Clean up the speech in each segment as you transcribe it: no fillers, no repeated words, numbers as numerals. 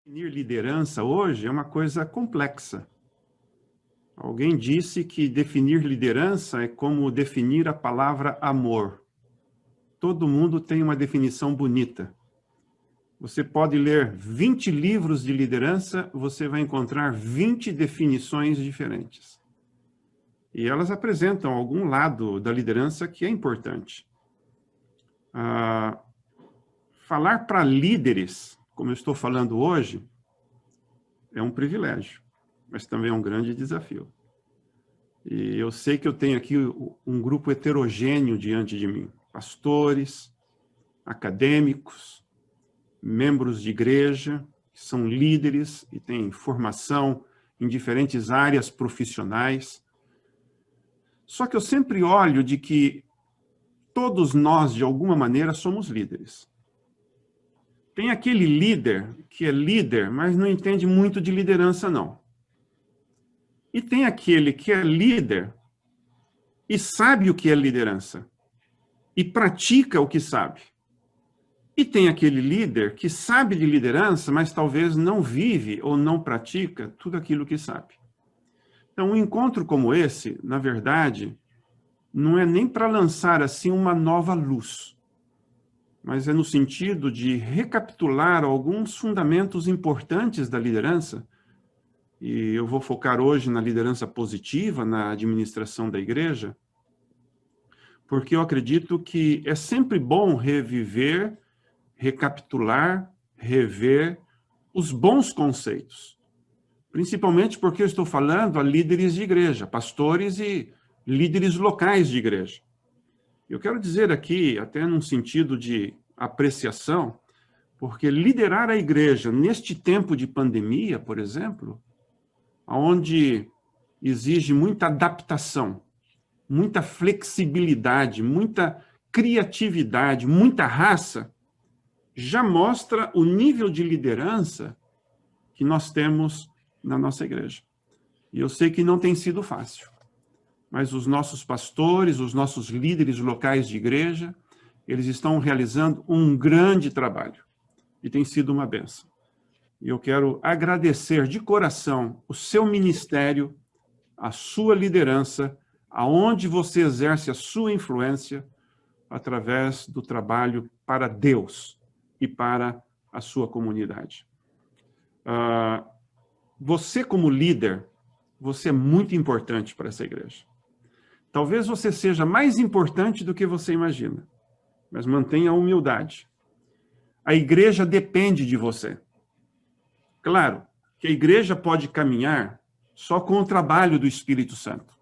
Definir liderança hoje é uma coisa complexa. Alguém disse que definir liderança é como definir a palavra amor. Todo mundo tem uma definição bonita. Você pode ler 20 livros de liderança, você vai encontrar 20 definições diferentes. E elas apresentam algum lado da liderança que é importante. Falar para líderes, como eu estou falando hoje, é um privilégio, mas também é um grande desafio. E eu sei que eu tenho aqui um grupo heterogêneo diante de mim. Pastores, acadêmicos, membros de igreja, que são líderes e têm formação em diferentes áreas profissionais. Só que eu sempre olho de que todos nós, de alguma maneira, somos líderes. Tem aquele líder que é líder, mas não entende muito de liderança, não. E tem aquele que é líder e sabe o que é liderança e pratica o que sabe. E tem aquele líder que sabe de liderança, mas talvez não vive ou não pratica tudo aquilo que sabe. Então, um encontro como esse, na verdade, não é nem para lançar assim uma nova luz, mas é no sentido de recapitular alguns fundamentos importantes da liderança. E eu vou focar hoje na liderança positiva, na administração da igreja, porque eu acredito que é sempre bom reviver, recapitular, rever os bons conceitos. Principalmente porque eu estou falando a líderes de igreja, pastores e líderes locais de igreja. Eu quero dizer aqui, até num sentido de apreciação, porque liderar a igreja neste tempo de pandemia, por exemplo, onde exige muita adaptação, muita flexibilidade, muita criatividade, muita raça, já mostra o nível de liderança que nós temos na nossa igreja. E eu sei que não tem sido fácil, mas os nossos pastores, os nossos líderes locais de igreja, eles estão realizando um grande trabalho e tem sido uma bênção. E eu quero agradecer de coração o seu ministério, a sua liderança, aonde você exerce a sua influência através do trabalho para Deus e para a sua comunidade. Você como líder, você é muito importante para essa igreja. Talvez você seja mais importante do que você imagina, mas mantenha a humildade. A igreja depende de você. Claro que a igreja pode caminhar só com o trabalho do Espírito Santo.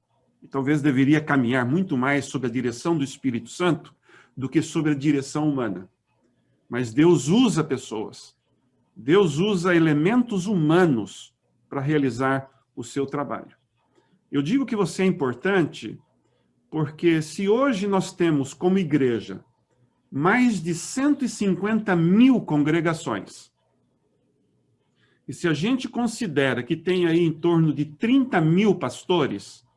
E talvez deveria caminhar muito mais sob a direção do Espírito Santo do que sob a direção humana. Mas Deus usa pessoas. Deus usa elementos humanos para realizar o seu trabalho. Eu digo que você é importante porque se hoje nós temos como igreja mais de 150 mil congregações, e se a gente considera que tem aí em torno de 30 mil pastores,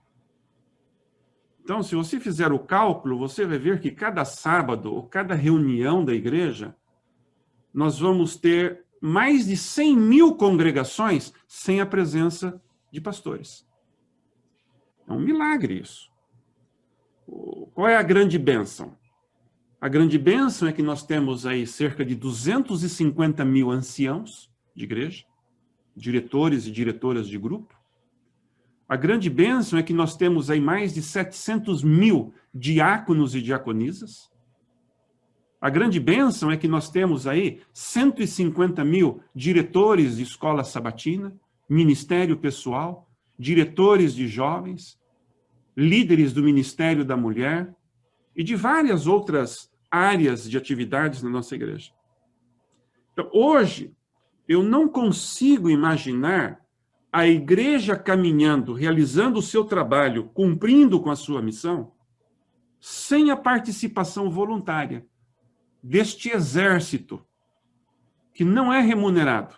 então, se você fizer o cálculo, você vai ver que cada sábado, ou cada reunião da igreja, nós vamos ter mais de 100 mil congregações sem a presença de pastores. É um milagre isso. Qual é a grande bênção? A grande bênção é que nós temos aí cerca de 250 mil anciãos de igreja, diretores e diretoras de grupo. A grande bênção é que nós temos aí mais de 700 mil diáconos e diaconisas. A grande bênção é que nós temos aí 150 mil diretores de escola sabatina, ministério pessoal, diretores de jovens, líderes do Ministério da Mulher e de várias outras áreas de atividades na nossa igreja. Então, hoje, eu não consigo imaginar a igreja caminhando, realizando o seu trabalho, cumprindo com a sua missão, sem a participação voluntária deste exército, que não é remunerado.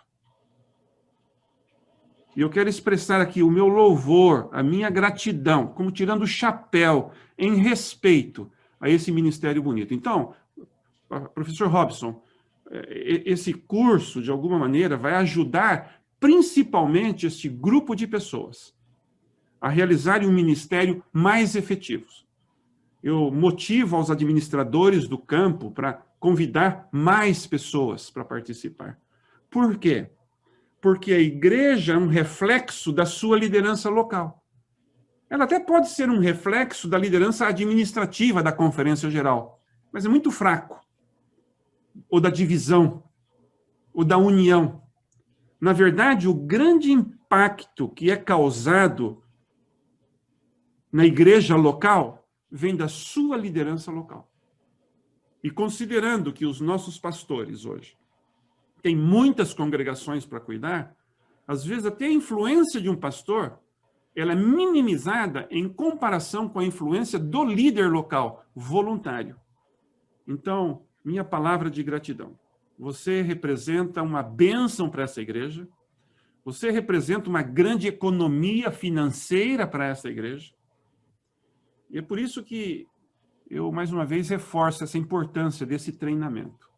E eu quero expressar aqui o meu louvor, a minha gratidão, como tirando o chapéu, em respeito a esse ministério bonito. Então, professor Robson, esse curso, de alguma maneira, vai ajudar principalmente este grupo de pessoas a realizarem um ministério mais efetivo. Eu motivo aos administradores do campo para convidar mais pessoas para participar. Por quê? Porque a igreja é um reflexo da sua liderança local. Ela até pode ser um reflexo da liderança administrativa da Conferência Geral, mas é muito fraco. Ou da divisão, ou da união. Na verdade, o grande impacto que é causado na igreja local vem da sua liderança local. E considerando que os nossos pastores hoje têm muitas congregações para cuidar, às vezes até a influência de um pastor ela é minimizada em comparação com a influência do líder local, voluntário. Então, minha palavra de gratidão. Você representa uma bênção para essa igreja, você representa uma grande economia financeira para essa igreja, e é por isso que eu, mais uma vez, reforço essa importância desse treinamento.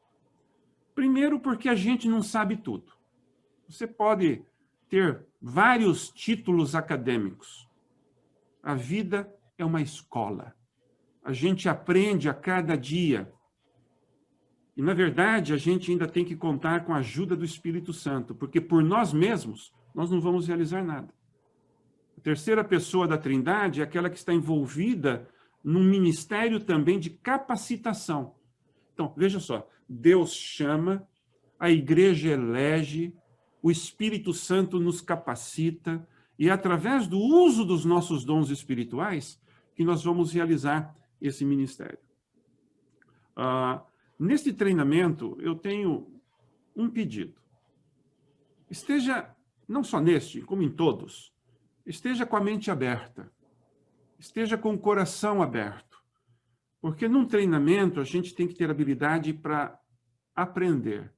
Primeiro, porque a gente não sabe tudo. Você pode ter vários títulos acadêmicos. A vida é uma escola. A gente aprende a cada dia. E, na verdade, a gente ainda tem que contar com a ajuda do Espírito Santo, porque por nós mesmos, nós não vamos realizar nada. A terceira pessoa da Trindade é aquela que está envolvida num ministério também de capacitação. Então, veja só, Deus chama, a igreja elege, o Espírito Santo nos capacita, e é através do uso dos nossos dons espirituais que nós vamos realizar esse ministério. Neste treinamento, eu tenho um pedido. Esteja, não só neste, como em todos, esteja com a mente aberta, esteja com o coração aberto, porque num treinamento a gente tem que ter habilidade para aprender.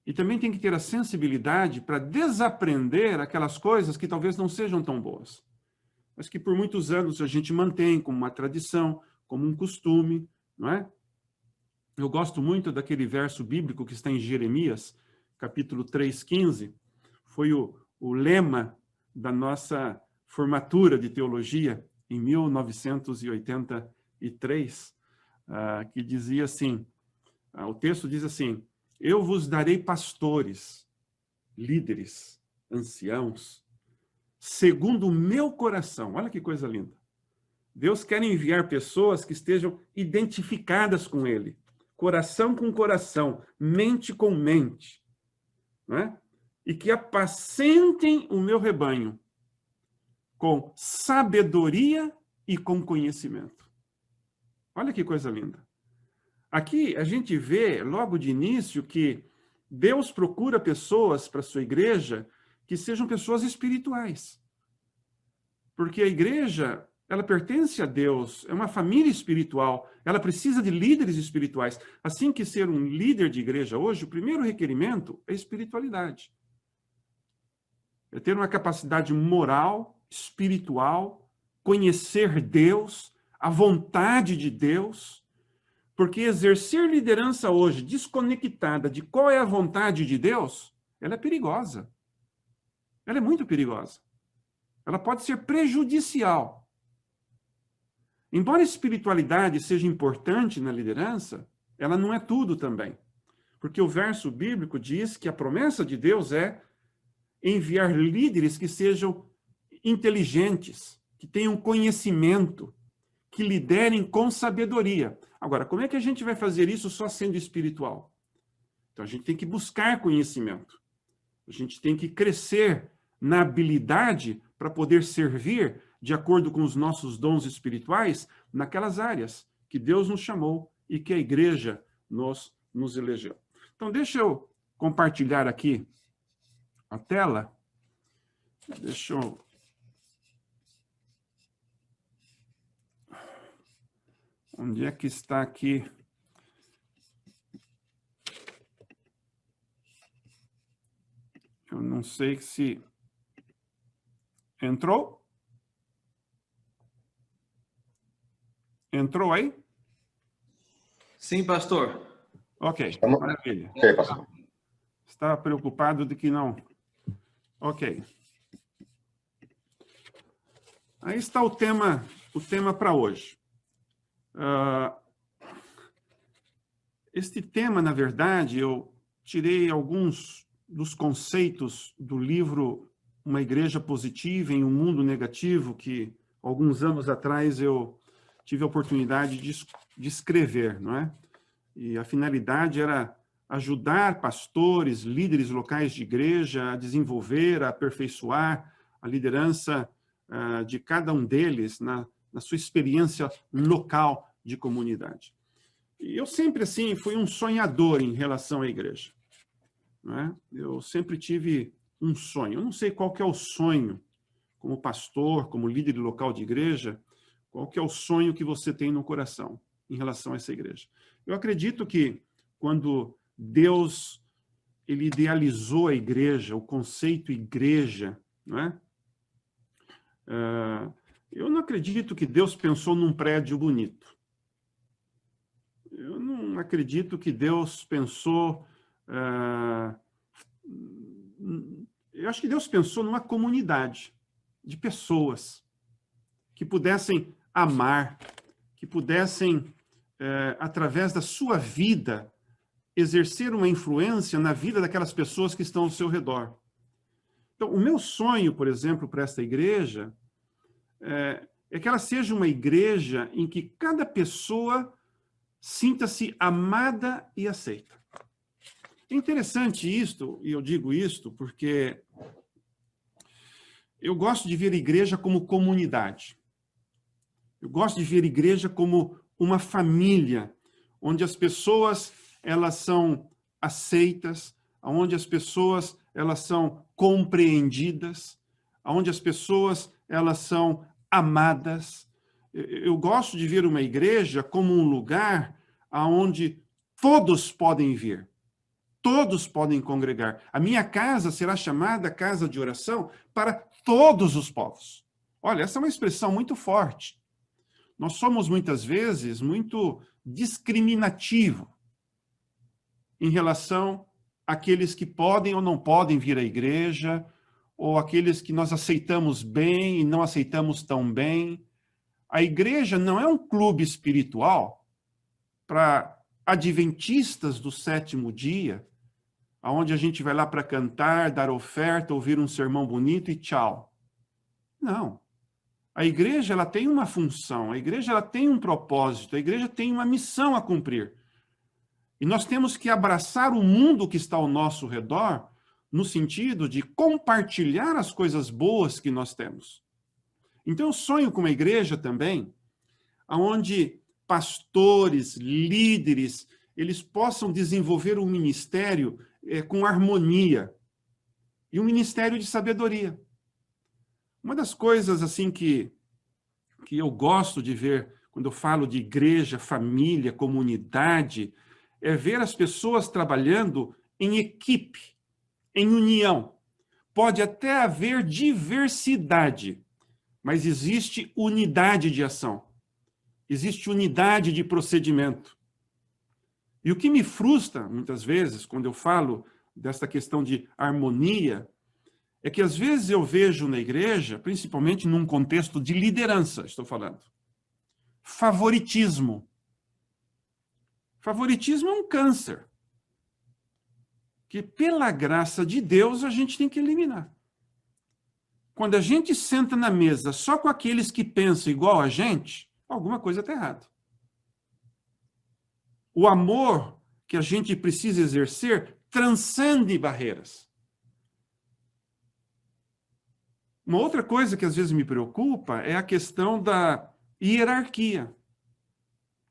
E também tem que ter a sensibilidade para desaprender aquelas coisas que talvez não sejam tão boas, mas que por muitos anos a gente mantém como uma tradição, como um costume, não é? Eu gosto muito daquele verso bíblico que está em Jeremias, capítulo 3:15. Foi o lema da nossa formatura de teologia em 1983, que dizia assim, o texto diz assim: eu vos darei pastores, líderes, anciãos, segundo o meu coração. Olha que coisa linda. Deus quer enviar pessoas que estejam identificadas com Ele. Coração com coração, mente com mente. Né? E que apacentem o meu rebanho com sabedoria e com conhecimento. Olha que coisa linda. Aqui a gente vê, logo de início, que Deus procura pessoas para a sua igreja que sejam pessoas espirituais. Porque a igreja, ela pertence a Deus, é uma família espiritual, ela precisa de líderes espirituais. Assim que ser um líder de igreja hoje, o primeiro requerimento é espiritualidade. É ter uma capacidade moral, espiritual, conhecer Deus, a vontade de Deus. Porque exercer liderança hoje desconectada de qual é a vontade de Deus, ela é perigosa. Ela é muito perigosa. Ela pode ser prejudicial. Embora a espiritualidade seja importante na liderança, ela não é tudo também. Porque o verso bíblico diz que a promessa de Deus é enviar líderes que sejam inteligentes, que tenham conhecimento, que liderem com sabedoria. Agora, como é que a gente vai fazer isso só sendo espiritual? Então, a gente tem que buscar conhecimento. A gente tem que crescer na habilidade para poder servir de acordo com os nossos dons espirituais naquelas áreas que Deus nos chamou e que a igreja nos elegeu. Então, deixa eu compartilhar aqui a tela. Deixa eu... Onde é que está aqui? Eu não sei se... Entrou? Entrou aí? Sim, pastor. Ok, maravilha. Ok, pastor. Está preocupado de que não... Ok. Aí está o tema para hoje. Este tema, na verdade, eu tirei alguns dos conceitos do livro Uma Igreja Positiva em um Mundo Negativo, que alguns anos atrás eu tive a oportunidade de escrever, não é? E a finalidade era ajudar pastores, líderes locais de igreja a desenvolver, a aperfeiçoar a liderança de cada um deles na sua experiência local de comunidade. E eu sempre, assim, fui um sonhador em relação à igreja. Não é? Eu sempre tive um sonho. Eu não sei qual que é o sonho, como pastor, como líder local de igreja, qual que é o sonho que você tem no coração em relação a essa igreja. Eu acredito que quando Deus ele idealizou a igreja, o conceito igreja, não é? Eu não acredito que Deus pensou num prédio bonito. Eu não acredito que Deus pensou... eu acho que Deus pensou numa comunidade de pessoas que pudessem amar, que pudessem, através da sua vida, exercer uma influência na vida daquelas pessoas que estão ao seu redor. Então, o meu sonho, por exemplo, para esta igreja, é que ela seja uma igreja em que cada pessoa sinta-se amada e aceita. É interessante isto, e eu digo isto porque eu gosto de ver a igreja como comunidade. Eu gosto de ver a igreja como uma família, onde as pessoas elas são aceitas, onde as pessoas elas são compreendidas, onde as pessoas elas são amadas. Eu gosto de ver uma igreja como um lugar onde todos podem vir. Todos podem congregar. A minha casa será chamada casa de oração para todos os povos. Olha, essa é uma expressão muito forte. Nós somos, muitas vezes, muito discriminativo em relação àqueles que podem ou não podem vir à igreja, ou aqueles que nós aceitamos bem e não aceitamos tão bem. A igreja não é um clube espiritual para adventistas do sétimo dia, onde a gente vai lá para cantar, dar oferta, ouvir um sermão bonito e tchau. Não. A igreja ela tem uma função, a igreja ela tem um propósito, a igreja tem uma missão a cumprir. E nós temos que abraçar o mundo que está ao nosso redor, no sentido de compartilhar as coisas boas que nós temos. Então eu sonho com uma igreja também, onde pastores, líderes, eles possam desenvolver um ministério com harmonia e um ministério de sabedoria. Uma das coisas assim que eu gosto de ver quando eu falo de igreja, família, comunidade, é ver as pessoas trabalhando em equipe, em união. Pode até haver diversidade, mas existe unidade de ação. Existe unidade de procedimento. E o que me frustra, muitas vezes, quando eu falo dessa questão de harmonia, é que às vezes eu vejo na igreja, principalmente num contexto de liderança, estou falando, favoritismo. Favoritismo é um câncer, que pela graça de Deus a gente tem que eliminar. Quando a gente senta na mesa só com aqueles que pensam igual a gente, alguma coisa está errada. O amor que a gente precisa exercer transcende barreiras. Uma outra coisa que às vezes me preocupa é a questão da hierarquia.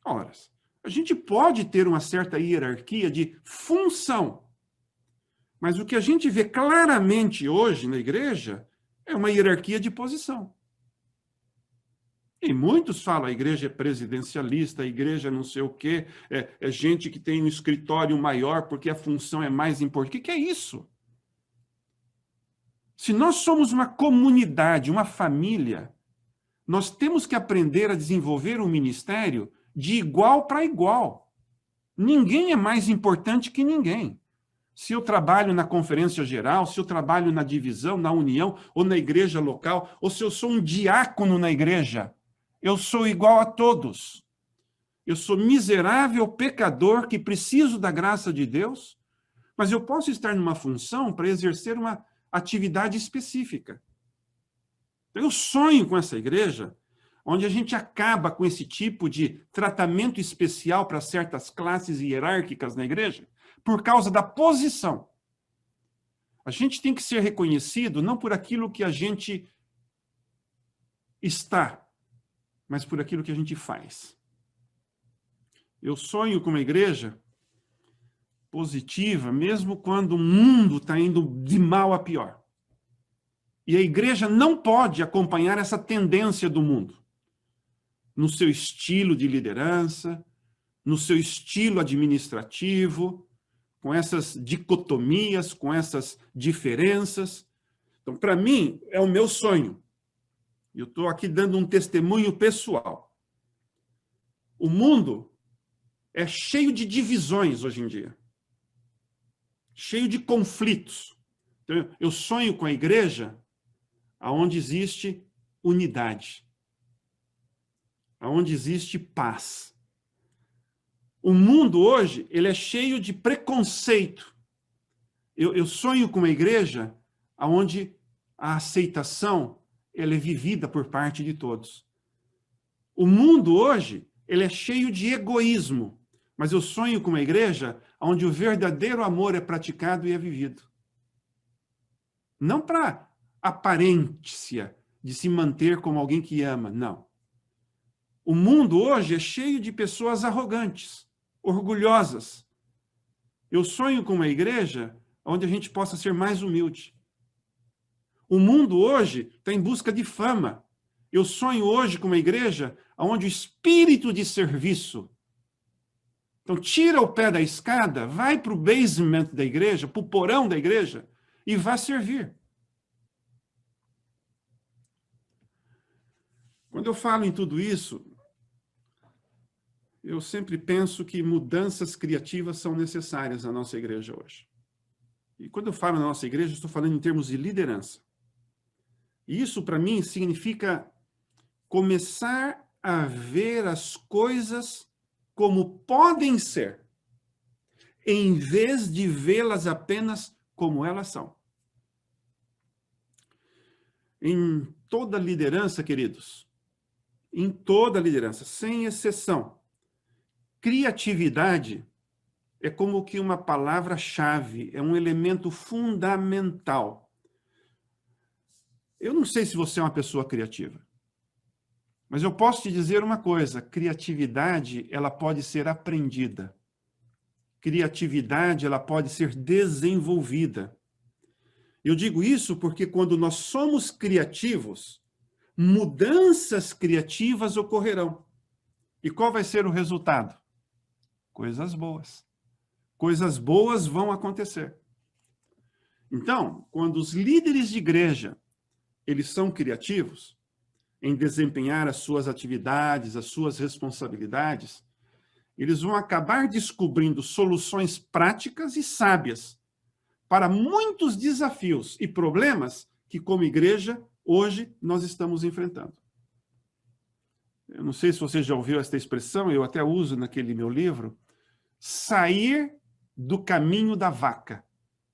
Ora, a gente pode ter uma certa hierarquia de função, mas o que a gente vê claramente hoje na igreja é uma hierarquia de posição. E muitos falam, a igreja é presidencialista, a igreja não sei o quê, é gente que tem um escritório maior porque a função é mais importante. O que é isso? Se nós somos uma comunidade, uma família, nós temos que aprender a desenvolver um ministério de igual para igual. Ninguém é mais importante que ninguém. Se eu trabalho na conferência geral, se eu trabalho na divisão, na união, ou na igreja local, ou se eu sou um diácono na igreja, eu sou igual a todos. Eu sou miserável pecador que preciso da graça de Deus, mas eu posso estar numa função para exercer uma atividade específica. Eu sonho com essa igreja, onde a gente acaba com esse tipo de tratamento especial para certas classes hierárquicas na igreja, por causa da posição. A gente tem que ser reconhecido não por aquilo que a gente está, mas por aquilo que a gente faz. Eu sonho com uma igreja positiva, mesmo quando o mundo está indo de mal a pior. E a igreja não pode acompanhar essa tendência do mundo, no seu estilo de liderança, no seu estilo administrativo, com essas dicotomias, com essas diferenças. Então, para mim, é o meu sonho. Eu estou aqui dando um testemunho pessoal. O mundo é cheio de divisões hoje em dia. Cheio de conflitos. Então, eu sonho com a igreja onde existe unidade. Onde existe paz. O mundo hoje, ele é cheio de preconceito. Eu sonho com uma igreja onde a aceitação ela é vivida por parte de todos. O mundo hoje, ele é cheio de egoísmo, mas eu sonho com uma igreja onde o verdadeiro amor é praticado e é vivido. Não para aparência de se manter como alguém que ama, não. O mundo hoje é cheio de pessoas arrogantes, orgulhosas. Eu sonho com uma igreja onde a gente possa ser mais humilde. O mundo hoje está em busca de fama. Eu sonho hoje com uma igreja onde o espírito de serviço. Então, tira o pé da escada, vai para o basement da igreja, para o porão da igreja, e vá servir. Quando eu falo em tudo isso, eu sempre penso que mudanças criativas são necessárias na nossa igreja hoje. E quando eu falo na nossa igreja, estou falando em termos de liderança. E isso, para mim, significa começar a ver as coisas como podem ser, em vez de vê-las apenas como elas são. Em toda liderança, queridos, em toda liderança, sem exceção, criatividade é como que uma palavra-chave, é um elemento fundamental. Eu não sei se você é uma pessoa criativa, mas eu posso te dizer uma coisa, criatividade, ela pode ser aprendida. Criatividade, ela pode ser desenvolvida. Eu digo isso porque quando nós somos criativos, mudanças criativas ocorrerão. E qual vai ser o resultado? Coisas boas. Coisas boas vão acontecer. Então, quando os líderes de igreja, eles são criativos em desempenhar as suas atividades, as suas responsabilidades, eles vão acabar descobrindo soluções práticas e sábias para muitos desafios e problemas que, como igreja, hoje nós estamos enfrentando. Eu não sei se você já ouviu esta expressão, eu até uso naquele meu livro, sair do caminho da vaca,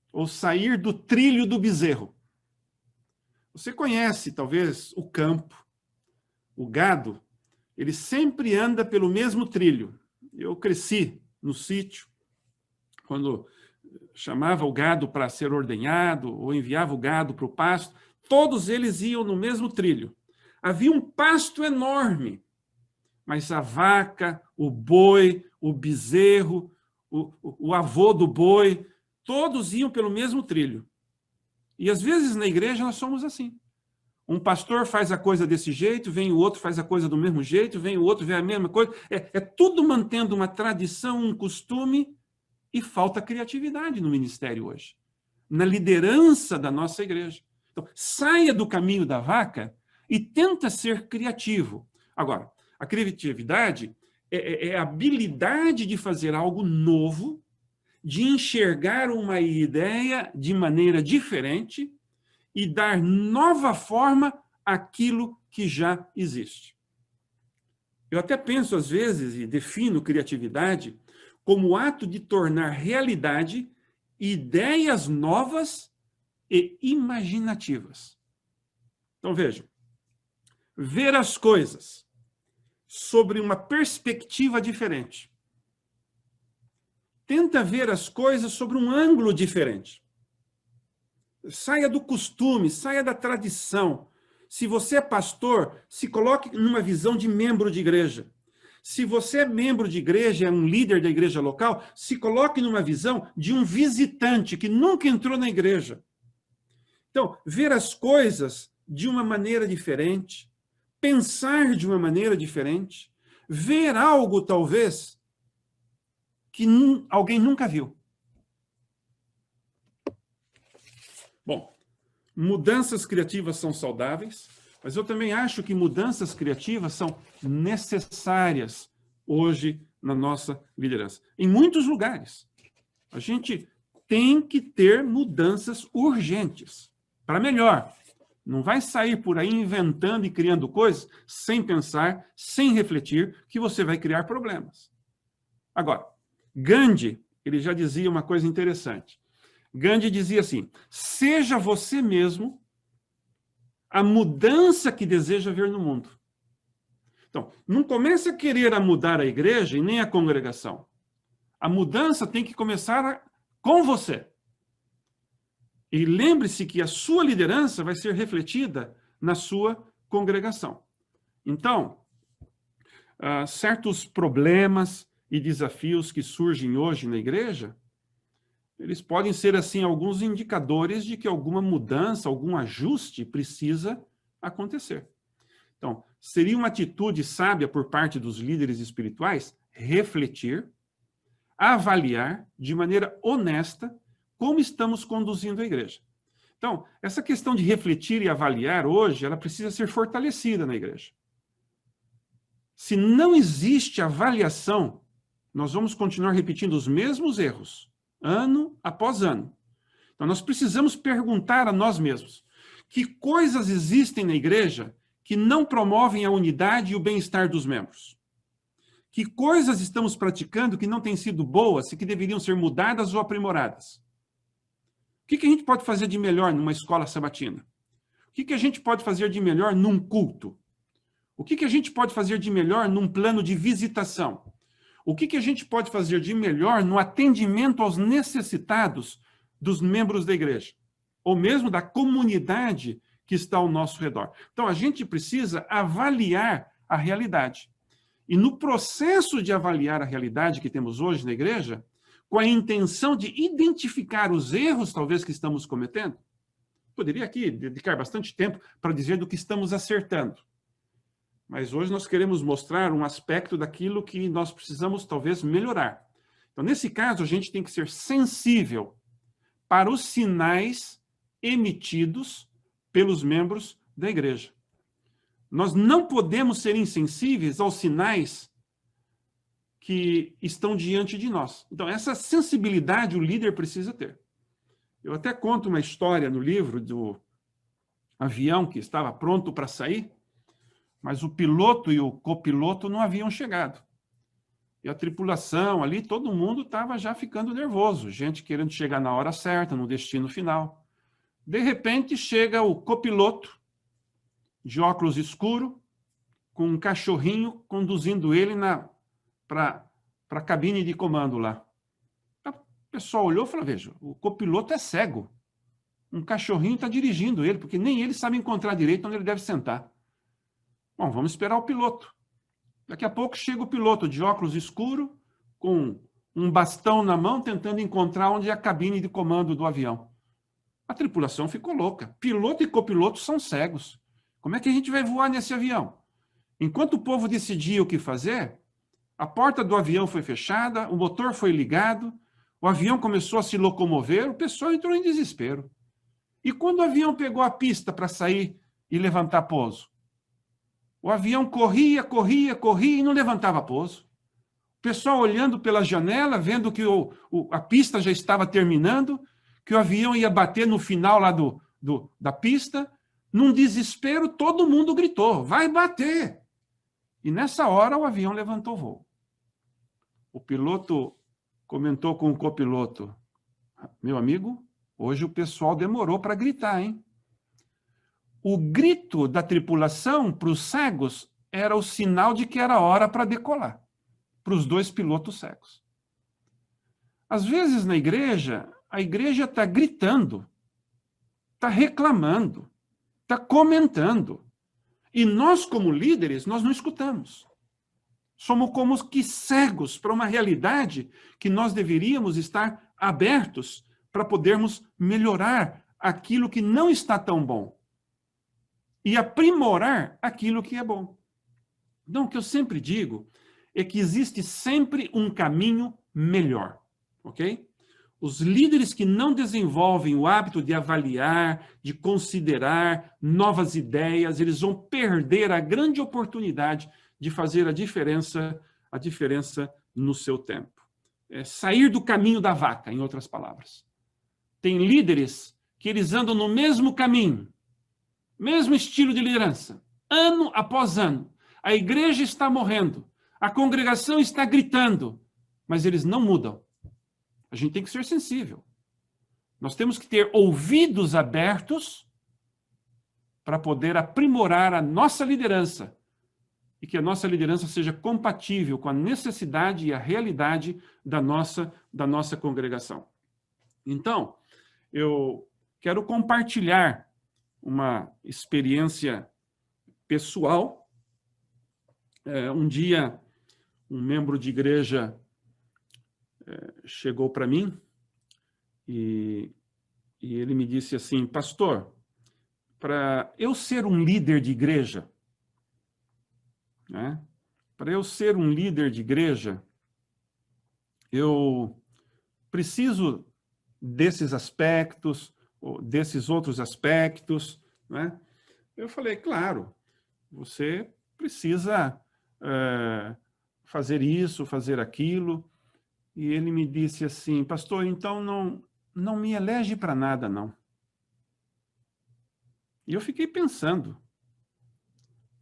ou sair do trilho do bezerro. Você conhece, talvez, o campo, o gado, ele sempre anda pelo mesmo trilho. Eu cresci no sítio, quando chamava o gado para ser ordenhado, ou enviava o gado para o pasto, todos eles iam no mesmo trilho. Havia um pasto enorme, mas a vaca, o boi, o bezerro, o avô do boi, todos iam pelo mesmo trilho. E às vezes na igreja nós somos assim. Um pastor faz a coisa desse jeito, vem o outro faz a coisa do mesmo jeito, vem o outro, vem a mesma coisa. É tudo mantendo uma tradição, um costume, e falta criatividade no ministério hoje, na liderança da nossa igreja. Então, saia do caminho da vaca e tenta ser criativo. Agora, a criatividade, é a habilidade de fazer algo novo, de enxergar uma ideia de maneira diferente e dar nova forma àquilo que já existe. Eu até penso, às vezes, e defino criatividade como o ato de tornar realidade ideias novas e imaginativas. Então, vejam, ver as coisas sobre uma perspectiva diferente. Tenta ver as coisas sobre um ângulo diferente. Saia do costume, saia da tradição. Se você é pastor, se coloque numa visão de membro de igreja. Se você é membro de igreja, é um líder da igreja local, se coloque numa visão de um visitante que nunca entrou na igreja. Então, ver as coisas de uma maneira diferente, pensar de uma maneira diferente, ver algo, talvez, que alguém nunca viu. Bom, mudanças criativas são saudáveis, mas eu também acho que mudanças criativas são necessárias hoje na nossa liderança. Em muitos lugares, a gente tem que ter mudanças urgentes para melhor. Não vai sair por aí inventando e criando coisas sem pensar, sem refletir, que você vai criar problemas. Agora, Gandhi, ele já dizia uma coisa interessante. Gandhi dizia assim: seja você mesmo a mudança que deseja ver no mundo. Então, não comece a querer mudar a igreja e nem a congregação. A mudança tem que começar com você. E lembre-se que a sua liderança vai ser refletida na sua congregação. Então, certos problemas e desafios que surgem hoje na igreja, eles podem ser, assim, alguns indicadores de que alguma mudança, algum ajuste precisa acontecer. Então, seria uma atitude sábia por parte dos líderes espirituais refletir, avaliar de maneira honesta como estamos conduzindo a igreja. Então, essa questão de refletir e avaliar hoje, ela precisa ser fortalecida na igreja. Se não existe avaliação, nós vamos continuar repetindo os mesmos erros, ano após ano. Então, nós precisamos perguntar a nós mesmos: que coisas existem na igreja que não promovem a unidade e o bem-estar dos membros? Que coisas estamos praticando que não têm sido boas e que deveriam ser mudadas ou aprimoradas? O que a gente pode fazer de melhor numa escola sabatina? O que a gente pode fazer de melhor num culto? O que a gente pode fazer de melhor num plano de visitação? O que a gente pode fazer de melhor no atendimento aos necessitados dos membros da igreja? Ou mesmo da comunidade que está ao nosso redor. Então, a gente precisa avaliar a realidade. E no processo de avaliar a realidade que temos hoje na igreja, com a intenção de identificar os erros, talvez, que estamos cometendo, poderia aqui dedicar bastante tempo para dizer do que estamos acertando. Mas hoje nós queremos mostrar um aspecto daquilo que nós precisamos, talvez, melhorar. Então, nesse caso, a gente tem que ser sensível para os sinais emitidos pelos membros da igreja. Nós não podemos ser insensíveis aos sinais que estão diante de nós. Então, essa sensibilidade o líder precisa ter. Eu até conto uma história no livro do avião que estava pronto para sair, mas o piloto e o copiloto não haviam chegado. E a tripulação ali, todo mundo estava já ficando nervoso, gente querendo chegar na hora certa, no destino final. De repente, chega o copiloto, de óculos escuros, com um cachorrinho conduzindo ele para a cabine de comando lá. O pessoal olhou e falou: veja, o copiloto é cego. Um cachorrinho está dirigindo ele, porque nem ele sabe encontrar direito onde ele deve sentar. Bom, vamos esperar o piloto. Daqui a pouco chega o piloto de óculos escuros, com um bastão na mão, tentando encontrar onde é a cabine de comando do avião. A tripulação ficou louca. Piloto e copiloto são cegos. Como é que a gente vai voar nesse avião? Enquanto o povo decidia o que fazer, a porta do avião foi fechada, o motor foi ligado, o avião começou a se locomover, o pessoal entrou em desespero. E quando o avião pegou a pista para sair e levantar pouso? O avião corria e não levantava pouso. pessoal olhando pela janela, vendo que a pista já estava terminando, que o avião ia bater no final lá da pista. Num desespero, todo mundo gritou, vai bater! E nessa hora o avião levantou voo. O piloto comentou com o copiloto, meu amigo, hoje o pessoal demorou para gritar, hein? O grito da tripulação para os cegos era o sinal de que era hora para decolar, para os dois pilotos cegos. Às vezes na igreja, a igreja está gritando, está reclamando, está comentando. E nós, como líderes, nós não escutamos. Somos como que cegos para uma realidade que nós deveríamos estar abertos para podermos melhorar aquilo que não está tão bom e aprimorar aquilo que é bom. Então, o que eu sempre digo é que existe sempre um caminho melhor, ok? Os líderes que não desenvolvem o hábito de avaliar, de considerar novas ideias, eles vão perder a grande oportunidade de fazer a diferença no seu tempo. É sair do caminho da vaca, em outras palavras. Tem líderes que eles andam no mesmo caminho, mesmo estilo de liderança, ano após ano. A igreja está morrendo, a congregação está gritando, mas eles não mudam. A gente tem que ser sensível. Nós temos que ter ouvidos abertos para poder aprimorar a nossa liderança e que a nossa liderança seja compatível com a necessidade e a realidade da nossa congregação. Então, eu quero compartilhar uma experiência pessoal. Um dia, um membro de igreja chegou para mim e ele me disse assim, pastor, para eu ser um líder de igreja, né? Para eu ser um líder de igreja, eu preciso desses aspectos, ou desses outros aspectos, né? Eu falei, claro, você precisa fazer isso, fazer aquilo. E ele me disse assim, pastor, então não me elege para nada, não. E eu fiquei pensando,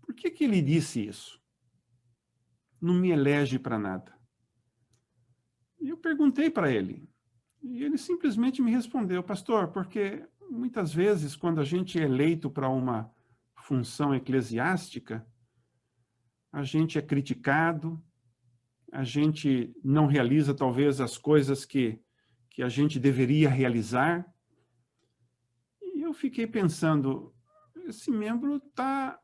por que ele disse isso? Não me elege para nada. E eu perguntei para ele, e ele simplesmente me respondeu, pastor, porque muitas vezes quando a gente é eleito para uma função eclesiástica, a gente é criticado, a gente não realiza talvez as coisas que a gente deveria realizar. E eu fiquei pensando, esse membro está...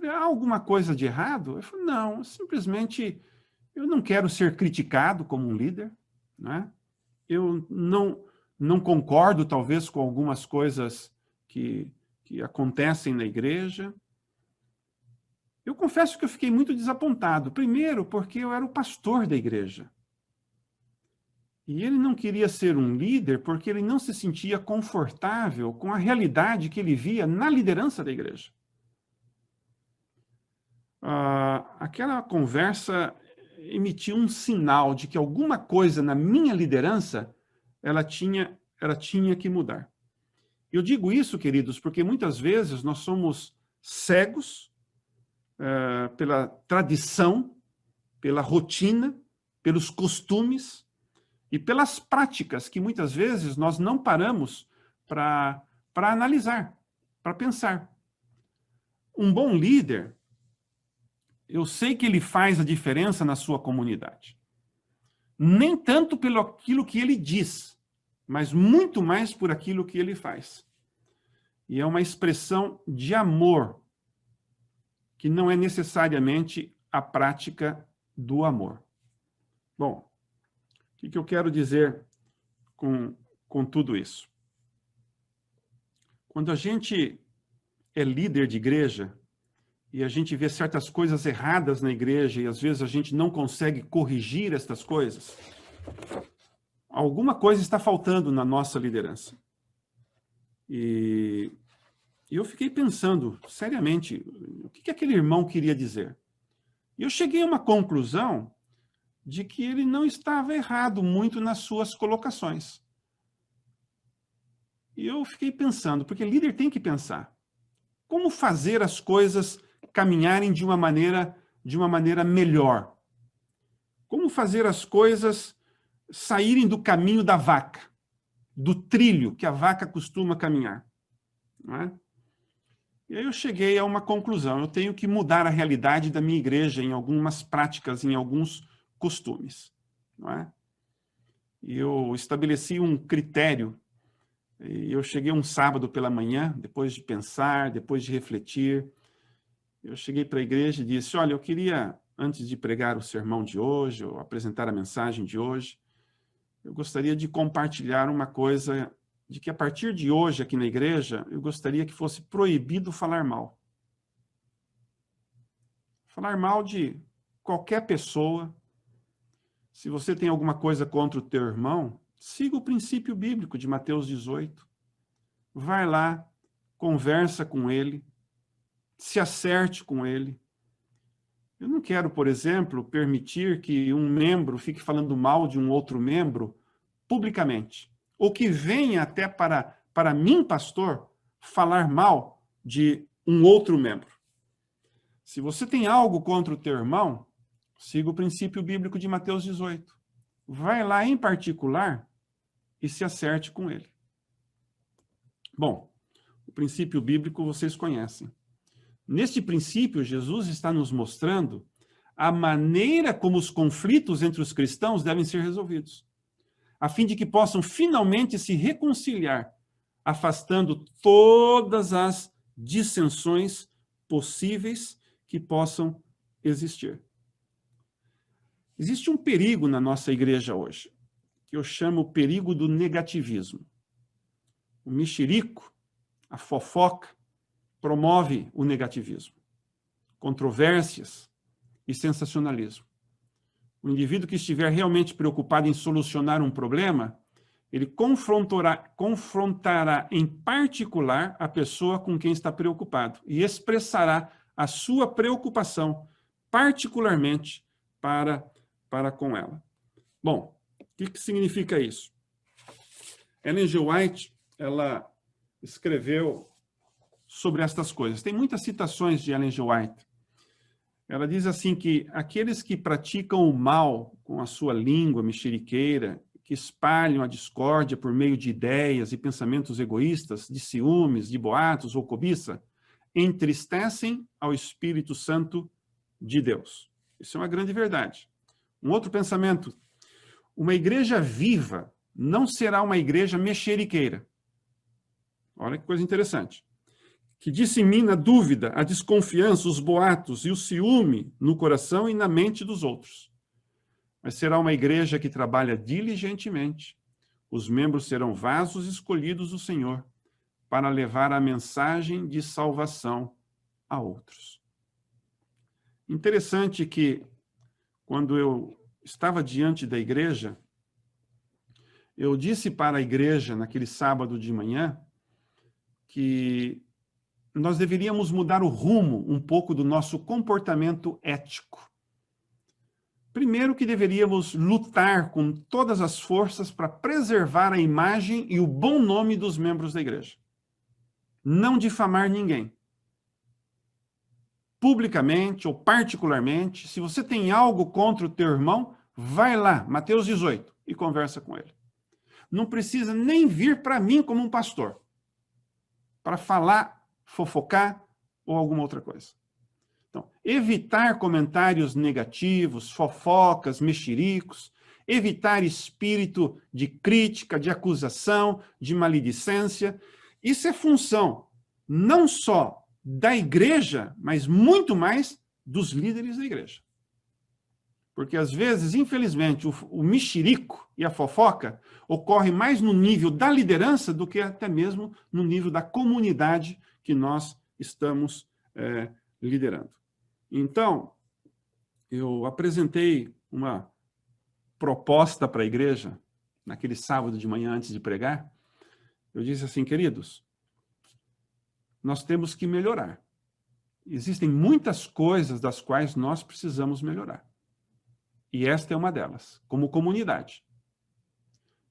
há alguma coisa de errado? Eu falei, não, simplesmente eu não quero ser criticado como um líder, né? Eu não concordo talvez com algumas coisas que acontecem na igreja. Eu confesso que eu fiquei muito desapontado. Primeiro, porque eu era o pastor da igreja. E ele não queria ser um líder porque ele não se sentia confortável com a realidade que ele via na liderança da igreja. Aquela conversa emitiu um sinal de que alguma coisa na minha liderança ela tinha que mudar. Eu digo isso, queridos, porque muitas vezes nós somos cegos pela tradição, pela rotina, pelos costumes e pelas práticas que muitas vezes nós não paramos para analisar, para pensar. Um bom líder, eu sei que ele faz a diferença na sua comunidade. Nem tanto pelo aquilo que ele diz, mas muito mais por aquilo que ele faz. E é uma expressão de amor, que não é necessariamente a prática do amor. Bom, o que eu quero dizer com tudo isso? Quando a gente é líder de igreja e a gente vê certas coisas erradas na igreja e às vezes a gente não consegue corrigir estas coisas, alguma coisa está faltando na nossa liderança. E eu fiquei pensando seriamente o que aquele irmão queria dizer. E eu cheguei a uma conclusão de que ele não estava errado muito nas suas colocações. E eu fiquei pensando, porque líder tem que pensar. Como fazer as coisas caminharem de uma maneira melhor? Como fazer as coisas saírem do caminho da vaca, do trilho que a vaca costuma caminhar? Não é? E aí eu cheguei a uma conclusão. Eu tenho que mudar a realidade da minha igreja em algumas práticas, em alguns costumes. Não é? E eu estabeleci um critério. E eu cheguei um sábado pela manhã, depois de pensar, depois de refletir. Eu cheguei para a igreja e disse, olha, eu queria, antes de pregar o sermão de hoje, ou apresentar a mensagem de hoje, eu gostaria de compartilhar uma coisa, de que a partir de hoje, aqui na igreja, eu gostaria que fosse proibido falar mal. Falar mal de qualquer pessoa. Se você tem alguma coisa contra o teu irmão, siga o princípio bíblico de Mateus 18. Vai lá, conversa com ele, se acerte com ele. Eu não quero, por exemplo, permitir que um membro fique falando mal de um outro membro publicamente. Ou que venha até para mim, pastor, falar mal de um outro membro. Se você tem algo contra o teu irmão, siga o princípio bíblico de Mateus 18. Vai lá em particular e se acerte com ele. Bom, o princípio bíblico vocês conhecem. Neste princípio, Jesus está nos mostrando a maneira como os conflitos entre os cristãos devem ser resolvidos, a fim de que possam finalmente se reconciliar, afastando todas as dissensões possíveis que possam existir. Existe um perigo na nossa igreja hoje, que eu chamo o perigo do negativismo. O mexerico, a fofoca, promove o negativismo, controvérsias e sensacionalismo. O indivíduo que estiver realmente preocupado em solucionar um problema, ele confrontará em particular a pessoa com quem está preocupado e expressará a sua preocupação particularmente para com ela. Bom, o que significa isso? Ellen G. White, ela escreveu sobre estas coisas. Tem muitas citações de Ellen G. White. Ela diz assim que aqueles que praticam o mal com a sua língua mexeriqueira, que espalham a discórdia por meio de ideias e pensamentos egoístas, de ciúmes, de boatos ou cobiça, entristecem ao Espírito Santo de Deus. Isso é uma grande verdade. Um outro pensamento: uma igreja viva não será uma igreja mexeriqueira. Olha que coisa interessante. Que dissemina a dúvida, a desconfiança, os boatos e o ciúme no coração e na mente dos outros. Mas será uma igreja que trabalha diligentemente. Os membros serão vasos escolhidos do Senhor para levar a mensagem de salvação a outros. Interessante que, quando eu estava diante da igreja, eu disse para a igreja, naquele sábado de manhã, que nós deveríamos mudar o rumo um pouco do nosso comportamento ético. Primeiro, que deveríamos lutar com todas as forças para preservar a imagem e o bom nome dos membros da igreja. Não difamar ninguém. Publicamente ou particularmente, se você tem algo contra o teu irmão, vai lá, Mateus 18, e conversa com ele. Não precisa nem vir para mim como um pastor, para falar, fofocar ou alguma outra coisa. Então, evitar comentários negativos, fofocas, mexericos, evitar espírito de crítica, de acusação, de maledicência. Isso é função não só da igreja, mas muito mais dos líderes da igreja. Porque, às vezes, infelizmente, o mexerico e a fofoca ocorre mais no nível da liderança do que até mesmo no nível da comunidade que nós estamos liderando. Então, eu apresentei uma proposta para a igreja, naquele sábado de manhã antes de pregar. Eu disse assim: queridos, nós temos que melhorar. Existem muitas coisas das quais nós precisamos melhorar. E esta é uma delas, como comunidade.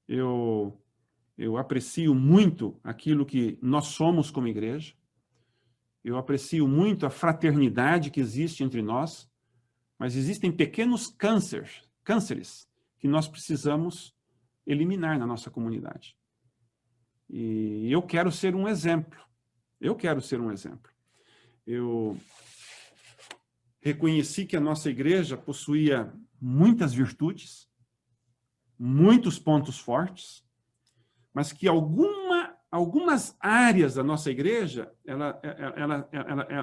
Eu aprecio muito aquilo que nós somos como igreja. Eu aprecio muito a fraternidade que existe entre nós, mas existem pequenos cânceres que nós precisamos eliminar na nossa comunidade. E eu quero ser um exemplo. Eu quero ser um exemplo. Eu reconheci que a nossa igreja possuía muitas virtudes, muitos pontos fortes, mas que algumas áreas da nossa igreja,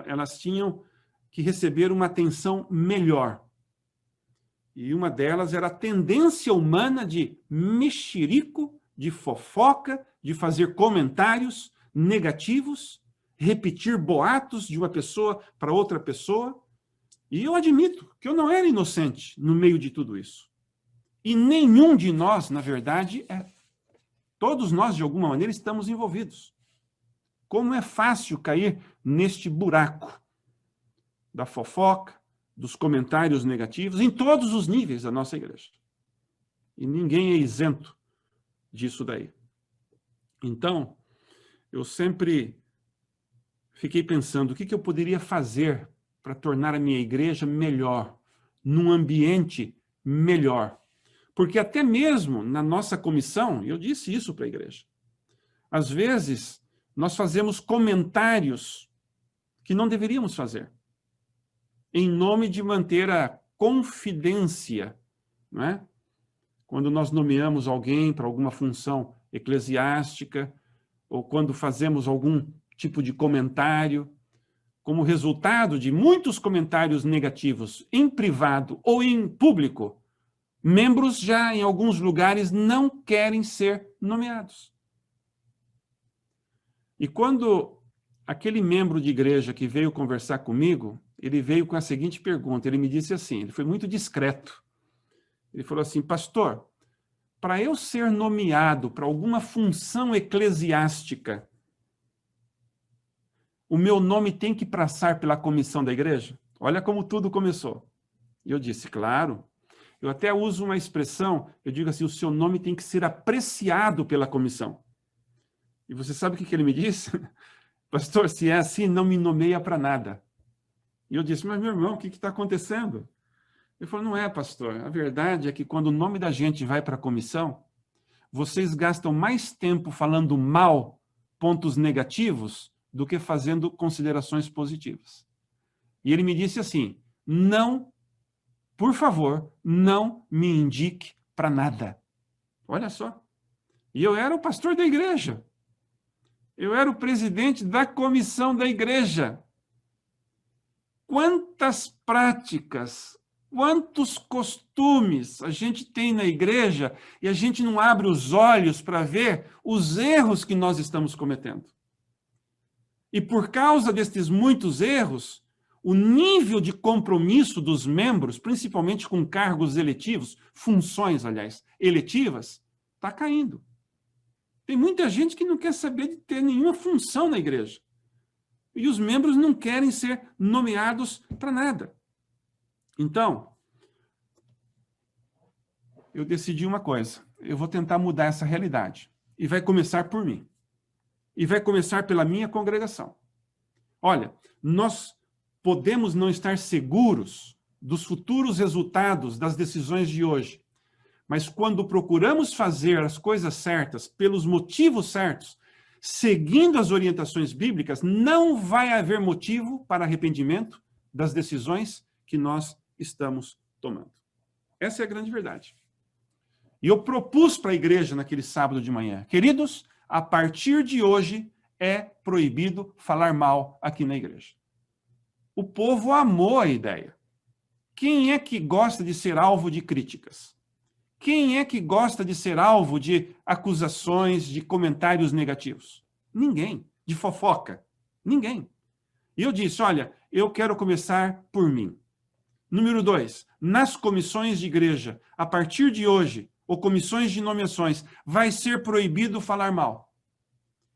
elas tinham que receber uma atenção melhor. E uma delas era a tendência humana de mexerico, de fofoca, de fazer comentários negativos, repetir boatos de uma pessoa para outra pessoa. E eu admito que eu não era inocente no meio de tudo isso. E nenhum de nós, na verdade, é. Todos nós, de alguma maneira, estamos envolvidos. Como é fácil cair neste buraco da fofoca, dos comentários negativos, em todos os níveis da nossa igreja. E ninguém é isento disso daí. Então, eu sempre fiquei pensando, o que eu poderia fazer para tornar a minha igreja melhor, num ambiente melhor? Porque até mesmo na nossa comissão, eu disse isso para a igreja, às vezes nós fazemos comentários que não deveríamos fazer, em nome de manter a confidência, não é? Quando nós nomeamos alguém para alguma função eclesiástica, ou quando fazemos algum tipo de comentário, como resultado de muitos comentários negativos em privado ou em público, membros já em alguns lugares não querem ser nomeados. E quando aquele membro de igreja que veio conversar comigo, ele veio com a seguinte pergunta, ele me disse assim, ele foi muito discreto. Ele falou assim, pastor, para eu ser nomeado para alguma função eclesiástica, o meu nome tem que passar pela comissão da igreja? Olha como tudo começou. E eu disse, claro. Eu até uso uma expressão, eu digo assim, o seu nome tem que ser apreciado pela comissão. E você sabe o que ele me disse? Pastor, se é assim, não me nomeia para nada. E eu disse, mas meu irmão, o que está acontecendo? Ele falou, não é, pastor, a verdade é que quando o nome da gente vai para a comissão, vocês gastam mais tempo falando mal, pontos negativos, do que fazendo considerações positivas. E ele me disse assim, não, por favor, não me indique para nada. Olha só. E eu era o pastor da igreja. Eu era o presidente da comissão da igreja. Quantas práticas, quantos costumes a gente tem na igreja e a gente não abre os olhos para ver os erros que nós estamos cometendo. E por causa destes muitos erros, o nível de compromisso dos membros, principalmente com cargos eletivos, funções, aliás, eletivas, está caindo. Tem muita gente que não quer saber de ter nenhuma função na igreja. E os membros não querem ser nomeados para nada. Então, eu decidi uma coisa. Eu vou tentar mudar essa realidade. E vai começar por mim. E vai começar pela minha congregação. Olha, nós podemos não estar seguros dos futuros resultados das decisões de hoje. Mas quando procuramos fazer as coisas certas, pelos motivos certos, seguindo as orientações bíblicas, não vai haver motivo para arrependimento das decisões que nós estamos tomando. Essa é a grande verdade. E eu propus para a igreja naquele sábado de manhã, queridos, a partir de hoje é proibido falar mal aqui na igreja. O povo amou a ideia. Quem é que gosta de ser alvo de críticas? Quem é que gosta de ser alvo de acusações, de comentários negativos? Ninguém. De fofoca? Ninguém. E eu disse, olha, eu quero começar por mim. Número 2, nas comissões de igreja, a partir de hoje, ou comissões de nomeações, vai ser proibido falar mal.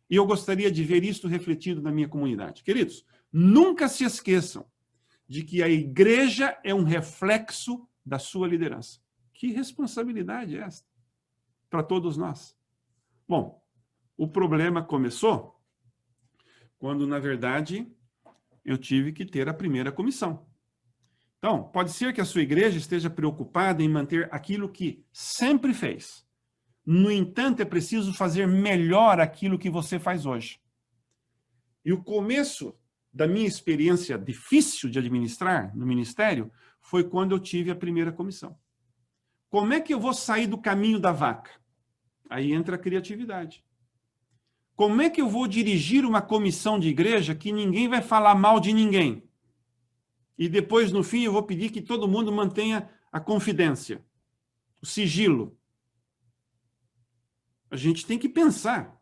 E eu gostaria de ver isto refletido na minha comunidade. Queridos, nunca se esqueçam de que a igreja é um reflexo da sua liderança. Que responsabilidade é essa para todos nós? Bom, o problema começou quando, na verdade, eu tive que ter a primeira comissão. Então, pode ser que a sua igreja esteja preocupada em manter aquilo que sempre fez. No entanto, é preciso fazer melhor aquilo que você faz hoje. E o começo da minha experiência difícil de administrar no ministério foi quando eu tive a primeira comissão. Como é que eu vou sair do caminho da vaca? Aí entra a criatividade. Como é que eu vou dirigir uma comissão de igreja que ninguém vai falar mal de ninguém? E depois, no fim, eu vou pedir que todo mundo mantenha a confidência, o sigilo. A gente tem que pensar.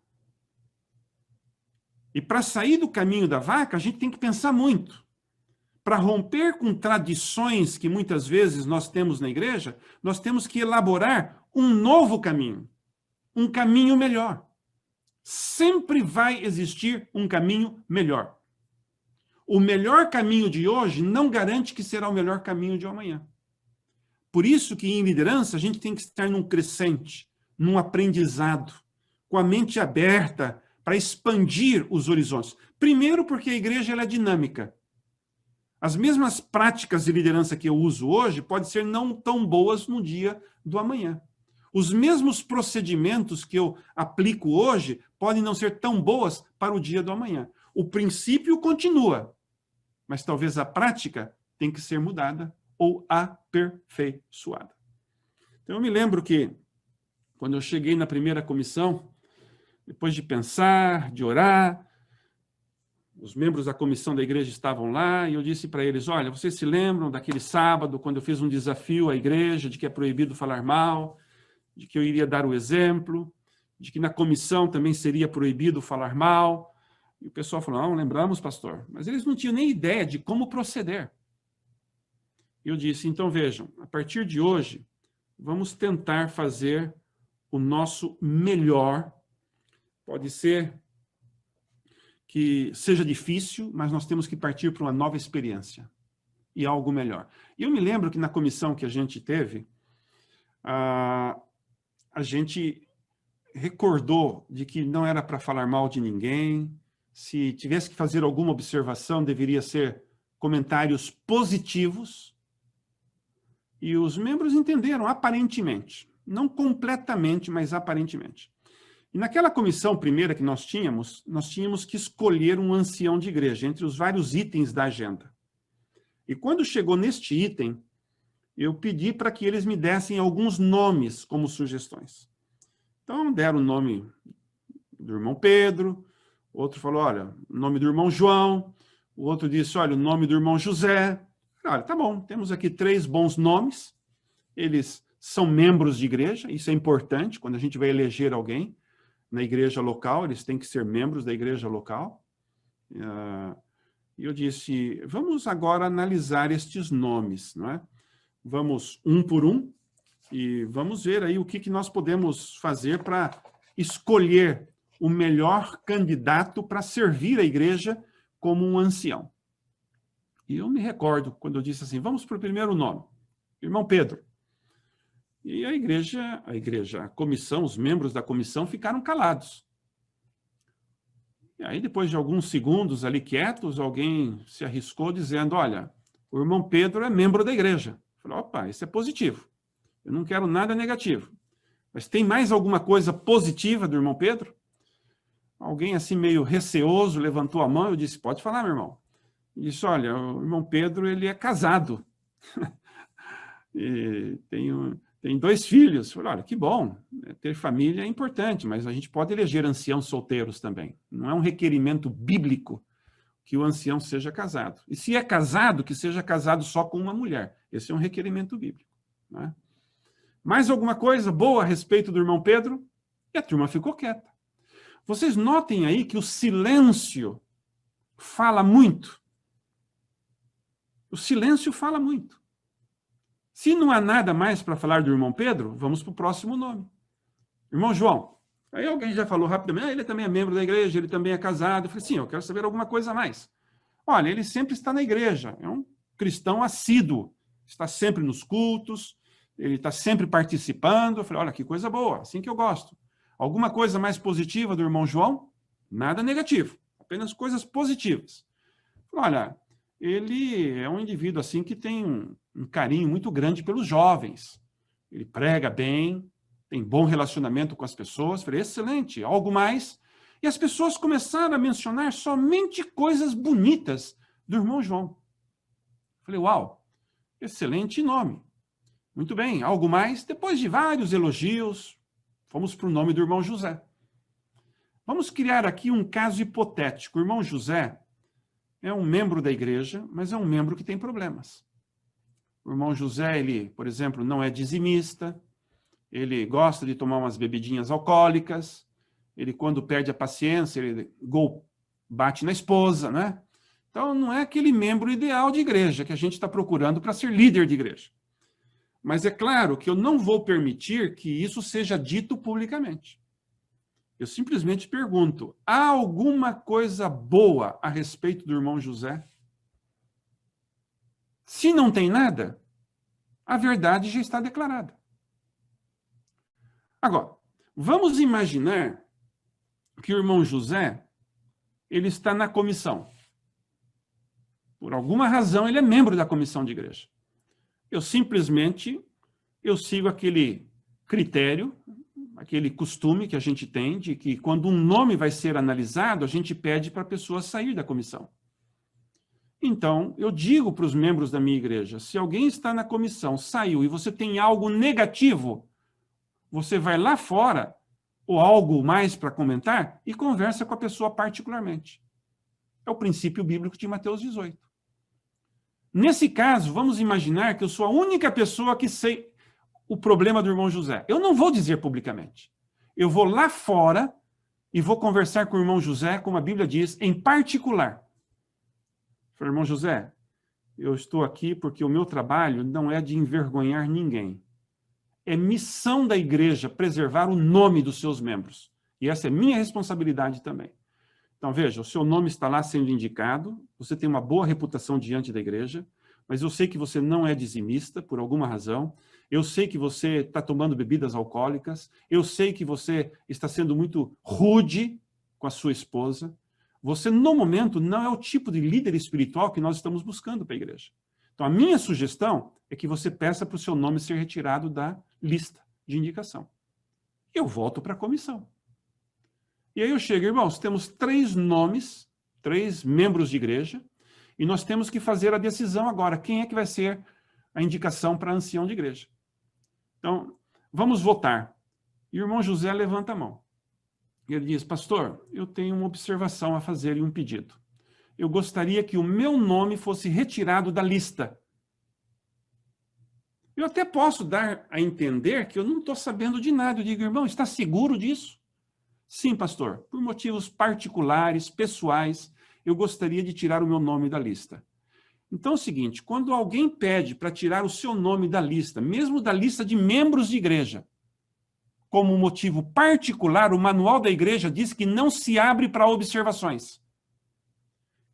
E para sair do caminho da vaca, a gente tem que pensar muito. Para romper com tradições que muitas vezes nós temos na igreja, nós temos que elaborar um novo caminho, um caminho melhor. Sempre vai existir um caminho melhor. O melhor caminho de hoje não garante que será o melhor caminho de amanhã. Por isso que em liderança a gente tem que estar num crescente, num aprendizado, com a mente aberta para expandir os horizontes. Primeiro porque a igreja ela é dinâmica. As mesmas práticas de liderança que eu uso hoje podem ser não tão boas no dia do amanhã. Os mesmos procedimentos que eu aplico hoje podem não ser tão boas para o dia do amanhã. O princípio continua, mas talvez a prática tenha que ser mudada ou aperfeiçoada. Então, eu me lembro que, quando eu cheguei na primeira comissão, depois de pensar, de orar, os membros da comissão da igreja estavam lá e eu disse para eles, olha, vocês se lembram daquele sábado, quando eu fiz um desafio à igreja de que é proibido falar mal, de que eu iria dar o exemplo, de que na comissão também seria proibido falar mal? E o pessoal falou, não, lembramos, pastor. Mas eles não tinham nem ideia de como proceder. E eu disse, então vejam, a partir de hoje, vamos tentar fazer o nosso melhor. Pode ser que seja difícil, mas nós temos que partir para uma nova experiência e algo melhor. E eu me lembro que na comissão que a gente teve, a gente recordou de que não era para falar mal de ninguém. Se tivesse que fazer alguma observação, deveria ser comentários positivos. E os membros entenderam, aparentemente. Não completamente, mas aparentemente. E naquela comissão primeira que nós tínhamos que escolher um ancião de igreja, entre os vários itens da agenda. E quando chegou neste item, eu pedi para que eles me dessem alguns nomes como sugestões. Então, deram o nome do irmão Pedro, outro falou, olha, o nome do irmão João, o outro disse, olha, o nome do irmão José. Olha, tá bom, temos aqui 3 bons nomes, eles são membros de igreja, isso é importante, quando a gente vai eleger alguém na igreja local, eles têm que ser membros da igreja local. E eu disse, vamos agora analisar estes nomes, não é? Vamos um por um, e vamos ver aí o que nós podemos fazer para escolher o melhor candidato para servir a igreja como um ancião. E eu me recordo quando eu disse assim, vamos para o primeiro nome, irmão Pedro. E a comissão, os membros da comissão ficaram calados. E aí, depois de alguns segundos ali quietos, alguém se arriscou dizendo, olha, o irmão Pedro é membro da igreja. Eu falei, opa, isso é positivo. Eu não quero nada negativo. Mas tem mais alguma coisa positiva do irmão Pedro? Alguém assim meio receoso levantou a mão, eu disse, pode falar, meu irmão. E disse, olha, o irmão Pedro, ele é casado. E tem 2 filhos. Eu falei, olha, que bom, ter família é importante, mas a gente pode eleger anciãos solteiros também. Não é um requerimento bíblico que o ancião seja casado. E se é casado, que seja casado só com uma mulher. Esse é um requerimento bíblico. Não é? Mais alguma coisa boa a respeito do irmão Pedro? E a turma ficou quieta. Vocês notem aí que o silêncio fala muito. O silêncio fala muito. Se não há nada mais para falar do irmão Pedro, vamos para o próximo nome. Irmão João. Aí alguém já falou rapidamente, ele também é membro da igreja, ele também é casado. Eu falei, sim, eu quero saber alguma coisa a mais. Olha, ele sempre está na igreja, é um cristão assíduo. está sempre nos cultos, ele está sempre participando. Eu falei, olha, que coisa boa, assim que eu gosto. Alguma coisa mais positiva do irmão João? Nada negativo, apenas coisas positivas. Olha, ele é um indivíduo assim que tem um carinho muito grande pelos jovens. Ele prega bem, tem bom relacionamento com as pessoas. Falei, excelente, algo mais. E as pessoas começaram a mencionar somente coisas bonitas do irmão João. Falei, uau, excelente nome. Muito bem, algo mais? Depois de vários elogios, fomos para o nome do irmão José. Vamos criar aqui um caso hipotético. O irmão José é um membro da igreja, mas é um membro que tem problemas. O irmão José, ele, por exemplo, não é dizimista, ele gosta de tomar umas bebidinhas alcoólicas, ele, quando perde a paciência, ele bate na esposa, né? Então, não é aquele membro ideal de igreja que a gente está procurando para ser líder de igreja. Mas é claro que eu não vou permitir que isso seja dito publicamente. Eu simplesmente pergunto, há alguma coisa boa a respeito do irmão José? Se não tem nada, a verdade já está declarada. Agora, vamos imaginar que o irmão José, ele está na comissão. Por alguma razão, ele é membro da comissão de igreja. Eu sigo aquele critério, aquele costume que a gente tem de que quando um nome vai ser analisado, a gente pede para a pessoa sair da comissão. Então, eu digo para os membros da minha igreja, se alguém está na comissão, saiu e você tem algo negativo, você vai lá fora, ou algo mais para comentar, e conversa com a pessoa particularmente. É o princípio bíblico de Mateus 18. Nesse caso, vamos imaginar que eu sou a única pessoa que sei o problema do irmão José. Eu não vou dizer publicamente. Eu vou lá fora e vou conversar com o irmão José, como a Bíblia diz, em particular. Falei, irmão José, eu estou aqui porque o meu trabalho não é de envergonhar ninguém. É missão da igreja preservar o nome dos seus membros. E essa é minha responsabilidade também. Então, veja, o seu nome está lá sendo indicado, você tem uma boa reputação diante da igreja, mas eu sei que você não é dizimista, por alguma razão, eu sei que você está tomando bebidas alcoólicas, eu sei que você está sendo muito rude com a sua esposa. Você, no momento, não é o tipo de líder espiritual que nós estamos buscando para a igreja. Então, a minha sugestão é que você peça para o seu nome ser retirado da lista de indicação. Eu volto para a comissão. E aí eu chego, irmãos, temos 3 nomes, 3 membros de igreja, e nós temos que fazer a decisão agora, quem é que vai ser a indicação para ancião de igreja. Então, vamos votar. E o irmão José levanta a mão. E ele diz, pastor, eu tenho uma observação a fazer e um pedido. Eu gostaria que o meu nome fosse retirado da lista. Eu até posso dar a entender que eu não estou sabendo de nada. Eu digo, irmão, está seguro disso? Sim, pastor, por motivos particulares, pessoais, eu gostaria de tirar o meu nome da lista. Então é o seguinte, quando alguém pede para tirar o seu nome da lista, mesmo da lista de membros de igreja, como um motivo particular, o manual da igreja diz que não se abre para observações.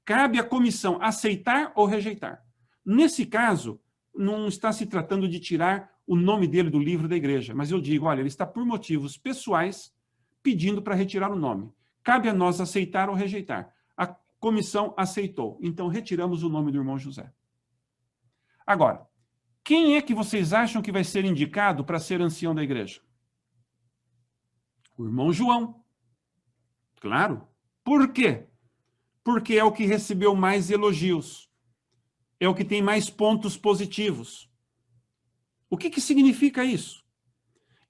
Cabe à comissão aceitar ou rejeitar. Nesse caso, não está se tratando de tirar o nome dele do livro da igreja, mas eu digo, olha, ele está por motivos pessoais pedindo para retirar o nome. Cabe a nós aceitar ou rejeitar. A comissão aceitou, então retiramos o nome do irmão José. Agora, quem é que vocês acham que vai ser indicado para ser ancião da igreja? O irmão João. Claro. Por quê? Porque é o que recebeu mais elogios. É o que tem mais pontos positivos. O que significa isso?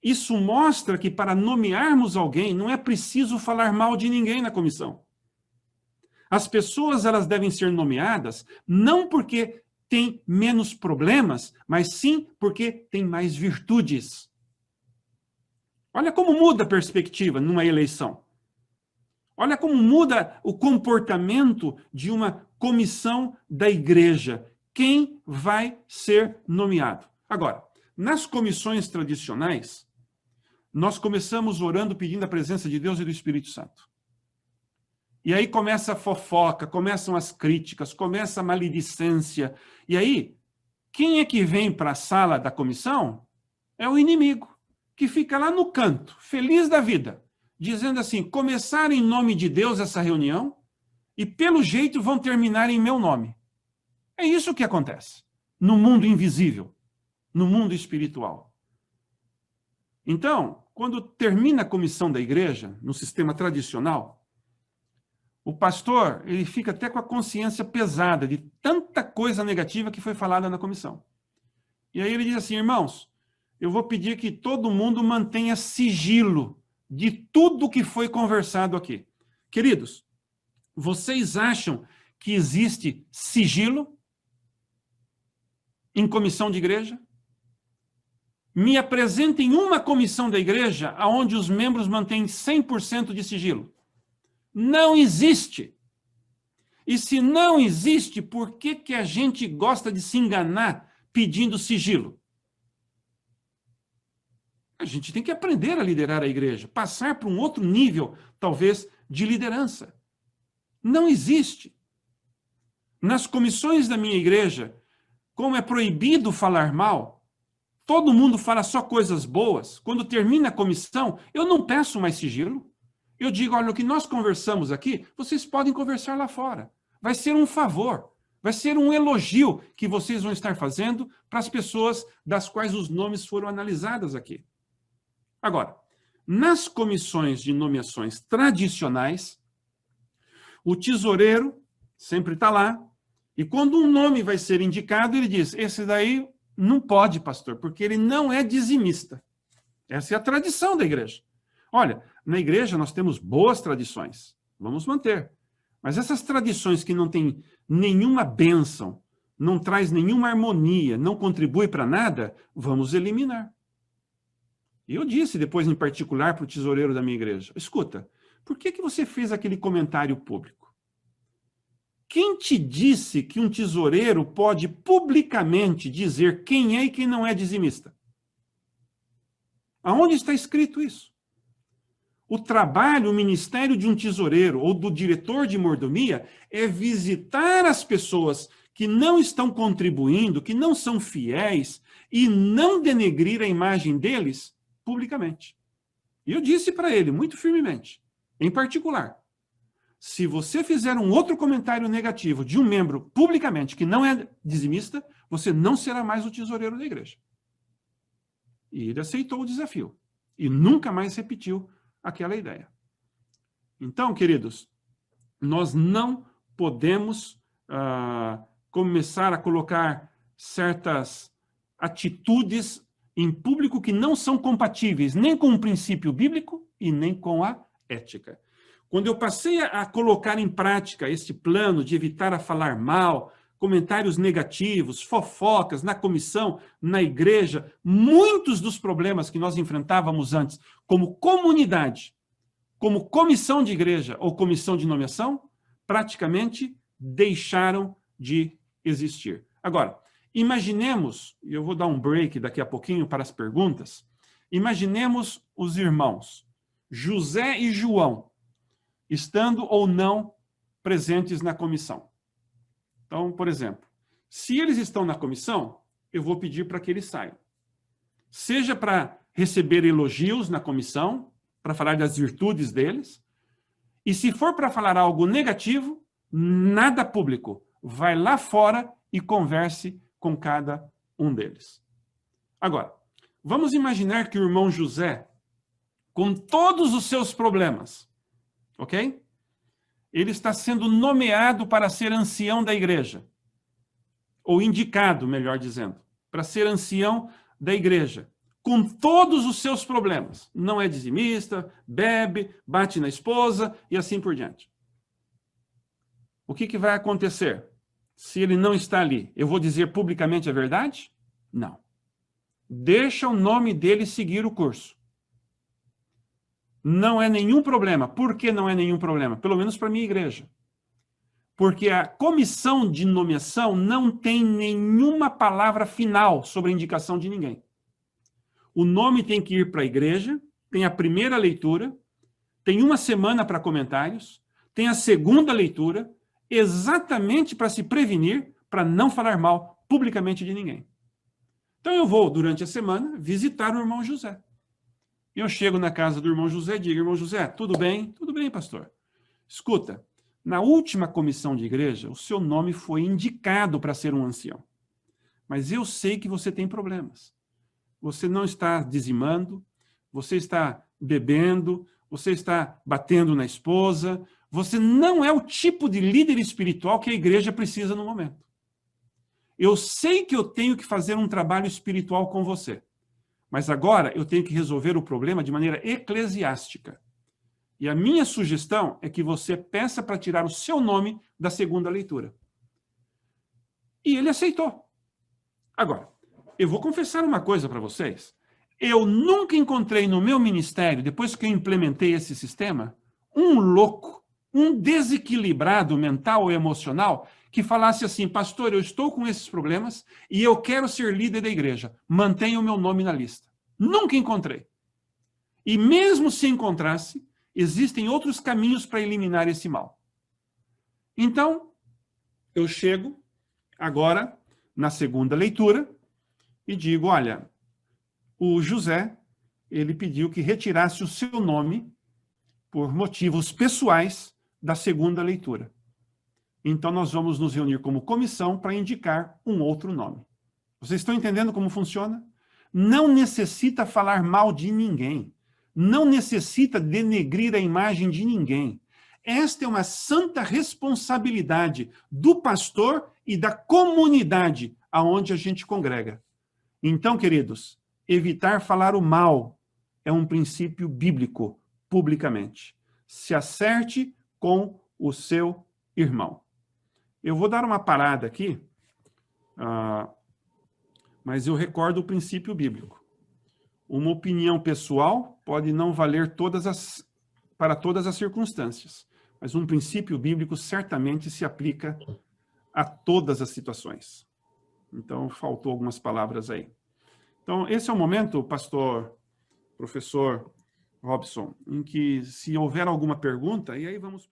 Isso mostra que para nomearmos alguém não é preciso falar mal de ninguém na comissão. As pessoas elas devem ser nomeadas não porque têm menos problemas, mas sim porque têm mais virtudes. Olha como muda a perspectiva numa eleição. Olha como muda o comportamento de uma comissão da igreja. Quem vai ser nomeado? Agora, nas comissões tradicionais, nós começamos orando pedindo a presença de Deus e do Espírito Santo. E aí começa a fofoca, começam as críticas, começa a maledicência. E aí, Quem é que vem para a sala da comissão? É o inimigo, que fica lá no canto, feliz da vida, dizendo assim, começar em nome de Deus essa reunião e, pelo jeito, vão terminar em meu nome. É isso que acontece no mundo invisível, no mundo espiritual. Então, quando termina a comissão da igreja, no sistema tradicional, o pastor ele fica até com a consciência pesada de tanta coisa negativa que foi falada na comissão. E aí ele diz assim, irmãos, eu vou pedir que todo mundo mantenha sigilo de tudo que foi conversado aqui. Queridos, vocês acham que existe sigilo em comissão de igreja? Me apresentem uma comissão da igreja onde os membros mantêm 100% de sigilo. Não existe. E se não existe, por que a gente gosta de se enganar pedindo sigilo? A gente tem que aprender a liderar a igreja, passar para um outro nível, talvez, de liderança. Não existe. Nas comissões da minha igreja, como é proibido falar mal, todo mundo fala só coisas boas. Quando termina a comissão, eu não peço mais sigilo. Eu digo, olha, o que nós conversamos aqui, vocês podem conversar lá fora. Vai ser um favor, vai ser um elogio que vocês vão estar fazendo para as pessoas das quais os nomes foram analisados aqui. Agora, nas comissões de nomeações tradicionais, o tesoureiro sempre está lá, e quando um nome vai ser indicado, ele diz, esse daí não pode, pastor, porque ele não é dizimista. Essa é a tradição da igreja. Olha, na igreja nós temos boas tradições, vamos manter. Mas essas tradições que não têm nenhuma bênção, não traz nenhuma harmonia, não contribui para nada, vamos eliminar. E eu disse depois em particular para o tesoureiro da minha igreja, escuta, por que você fez aquele comentário público? Quem te disse que um tesoureiro pode publicamente dizer quem é e quem não é dizimista? Aonde está escrito isso? O trabalho, o ministério de um tesoureiro ou do diretor de mordomia é visitar as pessoas que não estão contribuindo, que não são fiéis, e não denegrir a imagem deles publicamente. E eu disse para ele, muito firmemente, em particular, se você fizer um outro comentário negativo de um membro publicamente que não é dizimista, você não será mais o tesoureiro da igreja. E ele aceitou o desafio. E nunca mais repetiu aquela ideia. Então, queridos, nós não podemos começar a colocar certas atitudes em público que não são compatíveis nem com o princípio bíblico e nem com a ética. Quando eu passei a colocar em prática este plano de evitar a falar mal, comentários negativos, fofocas na comissão, na igreja, muitos dos problemas que nós enfrentávamos antes, como comunidade, como comissão de igreja ou comissão de nomeação, praticamente deixaram de existir. Agora, imaginemos, e eu vou dar um break daqui a pouquinho para as perguntas, imaginemos os irmãos José e João, estando ou não presentes na comissão. Então, por exemplo, se eles estão na comissão, eu vou pedir para que eles saiam. Seja para receber elogios na comissão, para falar das virtudes deles, e se for para falar algo negativo, nada público. Vai lá fora e converse com cada um deles. Agora, vamos imaginar que o irmão José, com todos os seus problemas, ok? Ele está sendo nomeado para ser ancião da igreja. Ou indicado, melhor dizendo, para ser ancião da igreja. Com todos os seus problemas. Não é dizimista, bebe, bate na esposa e assim por diante. O que vai acontecer se ele não está ali? Eu vou dizer publicamente a verdade? Não. Deixa o nome dele seguir o curso. Não é nenhum problema. Por que não é nenhum problema? Pelo menos para a minha igreja. Porque a comissão de nomeação não tem nenhuma palavra final sobre a indicação de ninguém. O nome tem que ir para a igreja, tem a primeira leitura, tem uma semana para comentários, tem a segunda leitura, exatamente para se prevenir, para não falar mal publicamente de ninguém. Então eu vou, durante a semana, visitar o irmão José. Eu chego na casa do irmão José e digo, irmão José, tudo bem? Tudo bem, pastor. Escuta, na última comissão de igreja, o seu nome foi indicado para ser um ancião. Mas eu sei que você tem problemas. Você não está dizimando, você está bebendo, você está batendo na esposa, você não é o tipo de líder espiritual que a igreja precisa no momento. Eu sei que eu tenho que fazer um trabalho espiritual com você, mas agora eu tenho que resolver o problema de maneira eclesiástica. E a minha sugestão é que você peça para tirar o seu nome da segunda leitura. E ele aceitou. Agora, eu vou confessar uma coisa para vocês. Eu nunca encontrei no meu ministério, depois que eu implementei esse sistema, um louco, um desequilibrado mental ou emocional que falasse assim, pastor, eu estou com esses problemas e eu quero ser líder da igreja. Mantenha o meu nome na lista. Nunca encontrei. E mesmo se encontrasse, existem outros caminhos para eliminar esse mal. Então, eu chego agora na segunda leitura e digo, olha, o José, ele pediu que retirasse o seu nome por motivos pessoais da segunda leitura. Então, nós vamos nos reunir como comissão para indicar um outro nome. Vocês estão entendendo como funciona? Não necessita falar mal de ninguém. Não necessita denegrir a imagem de ninguém. Esta é uma santa responsabilidade do pastor e da comunidade aonde a gente congrega. Então, queridos, evitar falar o mal é um princípio bíblico, publicamente. Se acerte com o seu irmão. Eu vou dar uma parada aqui, mas eu recordo o princípio bíblico. Uma opinião pessoal pode não valer para todas as circunstâncias, mas um princípio bíblico certamente se aplica a todas as situações. Então, faltou algumas palavras aí. Então, esse é o momento, pastor, professor Robson, em que se houver alguma pergunta, e aí vamos...